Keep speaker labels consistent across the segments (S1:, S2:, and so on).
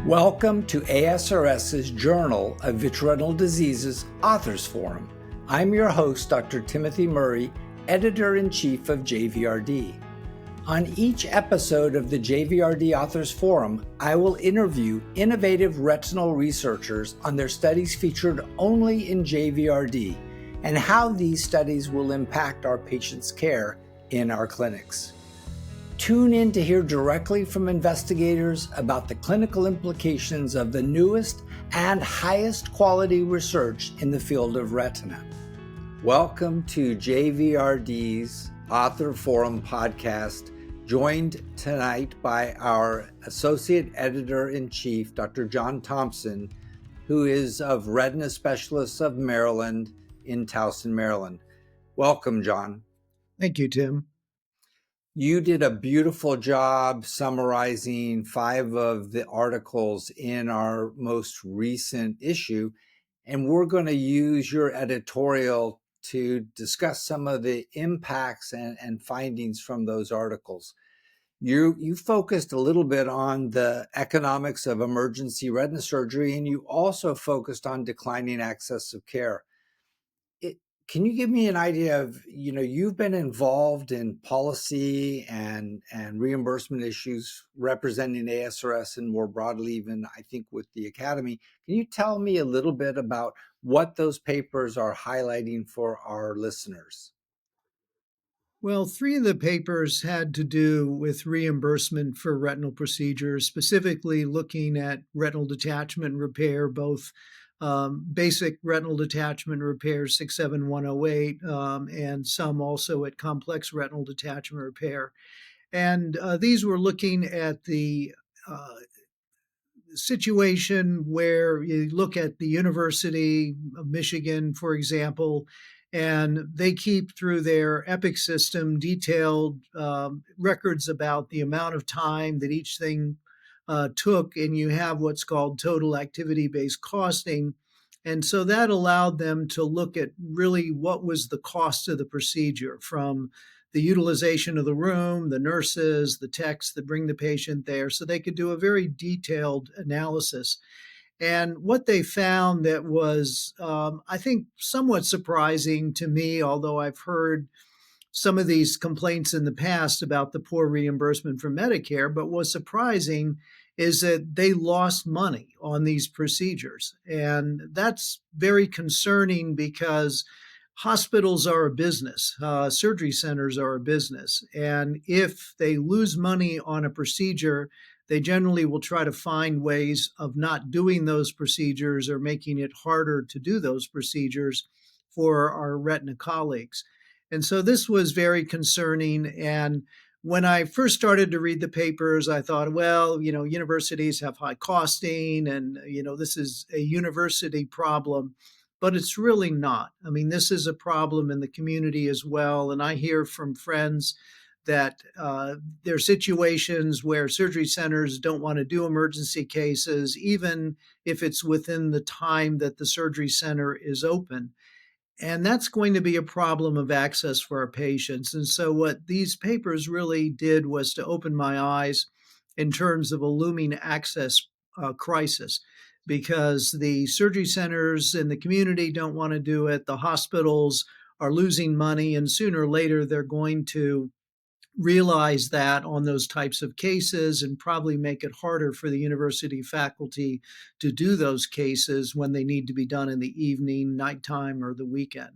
S1: Welcome to ASRS's Journal of Vitreoretinal Diseases Authors Forum. I'm your host, Dr. Timothy Murray, Editor-in-Chief of JVRD. On each episode of the JVRD Authors Forum, I will interview innovative retinal researchers on their studies featured only in JVRD and how these studies will impact our patients' care in our clinics. Tune in to hear directly from investigators about the clinical implications of the newest and highest quality research in the field of retina. Welcome to JVRD's Author Forum podcast, joined tonight by our Associate Editor-in-Chief, Dr. John Thompson, who is of Retina Specialists of Maryland in Towson, Maryland. Welcome, John.
S2: Thank you, Tim.
S1: You did a beautiful job summarizing 5 of the articles in our most recent issue, and we're going to use your editorial to discuss some of the impacts and findings from those articles. You focused a little bit on the economics of emergency retina surgery, and you also focused on declining access of care. Can you give me an idea of, you've been involved in policy and reimbursement issues representing ASRS and more broadly, even I think with the Academy. Can you tell me a little bit about what those papers are highlighting for our listeners?
S2: Well, 3 of the papers had to do with reimbursement for retinal procedures, specifically looking at retinal detachment repair, both basic retinal detachment repair 67108, and some also at complex retinal detachment repair. And these were looking at the situation where you look at the University of Michigan, for example, and they keep through their EPIC system detailed records about the amount of time that each thing took, and you have what's called total activity-based costing. And so that allowed them to look at really what was the cost of the procedure, from the utilization of the room, the nurses, the techs that bring the patient there, so they could do a very detailed analysis. And what they found that was, I think, somewhat surprising to me, although I've heard some of these complaints in the past about the poor reimbursement from Medicare, but what's surprising is that they lost money on these procedures. And that's very concerning because hospitals are a business, surgery centers are a business. And if they lose money on a procedure, they generally will try to find ways of not doing those procedures or making it harder to do those procedures for our retina colleagues. And so this was very concerning. And when I first started to read the papers, I thought, well, universities have high costing and, this is a university problem, but it's really not. I mean, this is a problem in the community as well. And I hear from friends that there are situations where surgery centers don't want to do emergency cases, even if it's within the time that the surgery center is open. And that's going to be a problem of access for our patients. And so what these papers really did was to open my eyes in terms of a looming access crisis, because the surgery centers in the community don't want to do it. The hospitals are losing money, and sooner or later they're going to realize that on those types of cases and probably make it harder for the university faculty to do those cases when they need to be done in the evening, nighttime, or the weekend.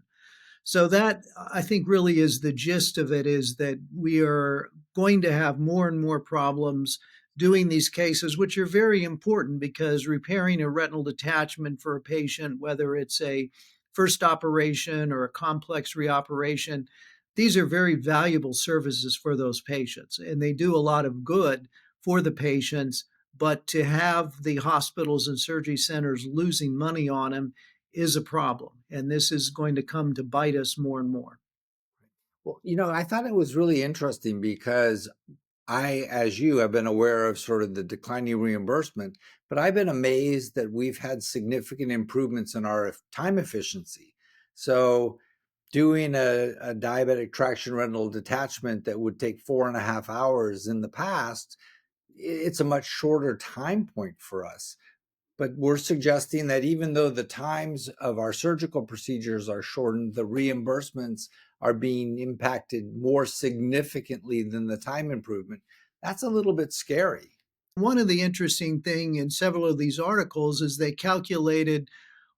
S2: So that, I think, really is the gist of it, is that we are going to have more and more problems doing these cases, which are very important because repairing a retinal detachment for a patient, whether it's a first operation or a complex reoperation, these are very valuable services for those patients, and they do a lot of good for the patients. But to have the hospitals and surgery centers losing money on them is a problem, and this is going to come to bite us more and more.
S1: Well, I thought it was really interesting because I, as you, have been aware of sort of the declining reimbursement, but I've been amazed that we've had significant improvements in our time efficiency. So doing a diabetic traction retinal detachment that would take 4.5 hours in the past, it's a much shorter time point for us. But we're suggesting that even though the times of our surgical procedures are shortened, the reimbursements are being impacted more significantly than the time improvement. That's a little bit scary.
S2: One of the interesting thing in several of these articles is they calculated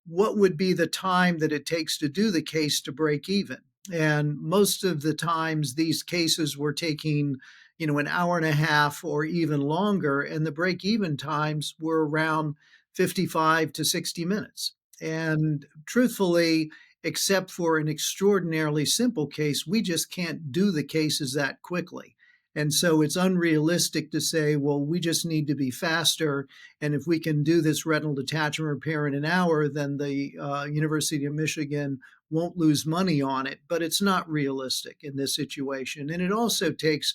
S2: what would be the time that it takes to do the case to break even. And most of the times these cases were taking, an hour and a half or even longer, and the break even times were around 55 to 60 minutes. And truthfully, except for an extraordinarily simple case, we just can't do the cases that quickly. And so it's unrealistic to say, well, we just need to be faster. And if we can do this retinal detachment repair in an hour, then the University of Michigan won't lose money on it. But it's not realistic in this situation. And it also takes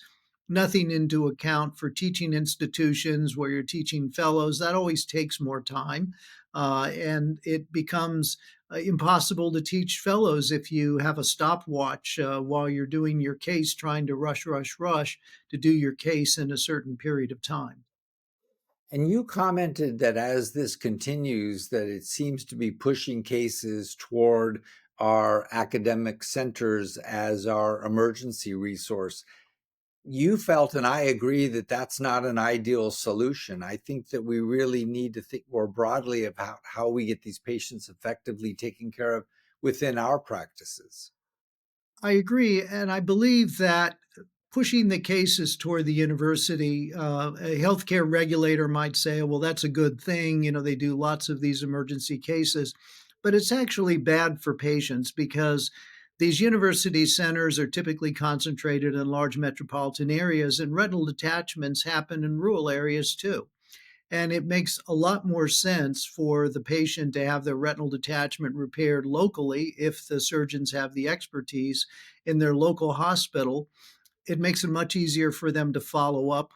S2: nothing into account for teaching institutions where you're teaching fellows. That always takes more time. And it becomes impossible to teach fellows if you have a stopwatch while you're doing your case, trying to rush to do your case in a certain period of time.
S1: And you commented that as this continues, that it seems to be pushing cases toward our academic centers as our emergency resource. You felt, and I agree, that that's not an ideal solution. I think that we really need to think more broadly about how we get these patients effectively taken care of within our practices.
S2: I agree. And I believe that pushing the cases toward the university, a healthcare regulator might say, well, that's a good thing. They do lots of these emergency cases, but it's actually bad for patients because these university centers are typically concentrated in large metropolitan areas, and retinal detachments happen in rural areas too. And it makes a lot more sense for the patient to have their retinal detachment repaired locally if the surgeons have the expertise in their local hospital. It makes it much easier for them to follow up.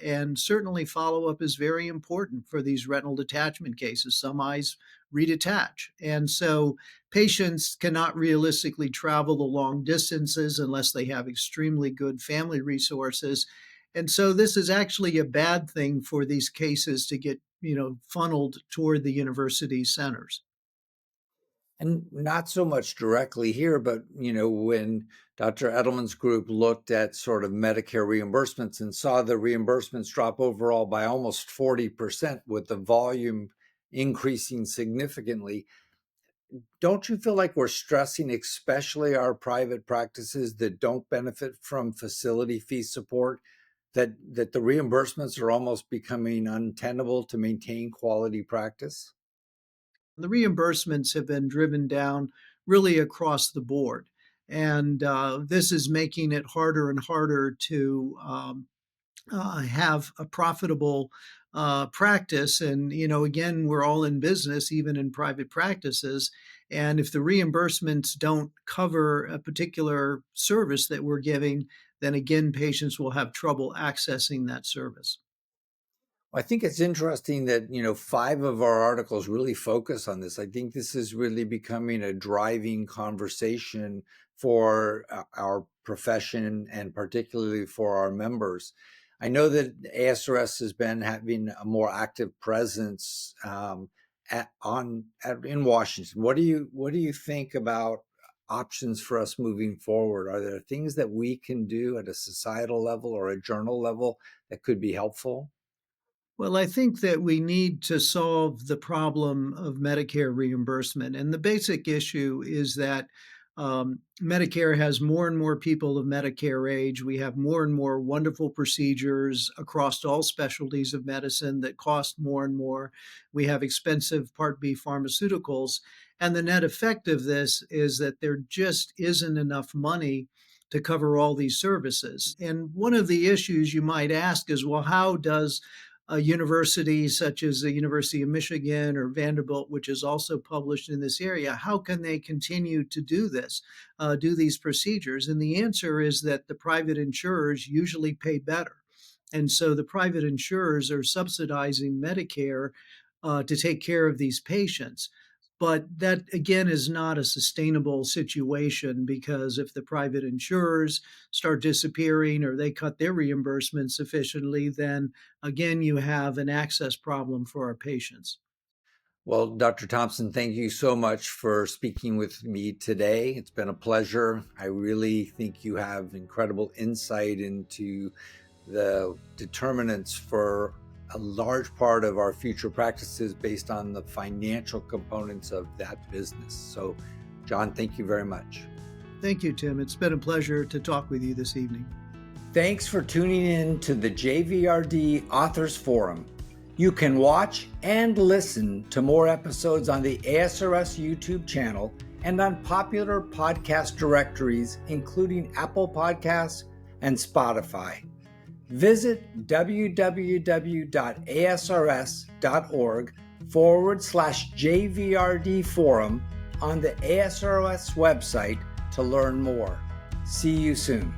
S2: And certainly, follow up is very important for these retinal detachment cases. Some eyes redetach. And so, patients cannot realistically travel the long distances unless they have extremely good family resources. And so, this is actually a bad thing for these cases to get, funneled toward the university centers.
S1: And not so much directly here, but when Dr. Edelman's group looked at sort of Medicare reimbursements and saw the reimbursements drop overall by almost 40% with the volume increasing significantly, don't you feel like we're stressing especially our private practices that don't benefit from facility fee support, that the reimbursements are almost becoming untenable to maintain quality practice?
S2: The reimbursements have been driven down really across the board. And this is making it harder and harder to have a profitable practice. And, again, we're all in business, even in private practices. And if the reimbursements don't cover a particular service that we're giving, then again, patients will have trouble accessing that service.
S1: I think it's interesting that, five of our articles really focus on this. I think this is really becoming a driving conversation for our profession and particularly for our members. I know that ASRS has been having a more active presence in Washington. What do you think about options for us moving forward? Are there things that we can do at a societal level or a journal level that could be helpful?
S2: Well, I think that we need to solve the problem of Medicare reimbursement. And the basic issue is that Medicare has more and more people of Medicare age. We have more and more wonderful procedures across all specialties of medicine that cost more and more. We have expensive Part B pharmaceuticals. And the net effect of this is that there just isn't enough money to cover all these services. And one of the issues you might ask is, well, how does a university such as the University of Michigan or Vanderbilt, which is also published in this area, how can they continue to do this, do these procedures? And the answer is that the private insurers usually pay better. And so the private insurers are subsidizing Medicare to take care of these patients. But that, again, is not a sustainable situation, because if the private insurers start disappearing or they cut their reimbursement sufficiently, then again, you have an access problem for our patients.
S1: Well, Dr. Thompson, thank you so much for speaking with me today. It's been a pleasure. I really think you have incredible insight into the determinants for a large part of our future practices based on the financial components of that business. So, John, thank you very much.
S2: Thank you, Tim. It's been a pleasure to talk with you this evening.
S1: Thanks for tuning in to the JVRD Authors Forum. You can watch and listen to more episodes on the ASRS YouTube channel and on popular podcast directories, including Apple Podcasts and Spotify. Visit www.asrs.org/JVRD forum on the ASRS website to learn more. See you soon.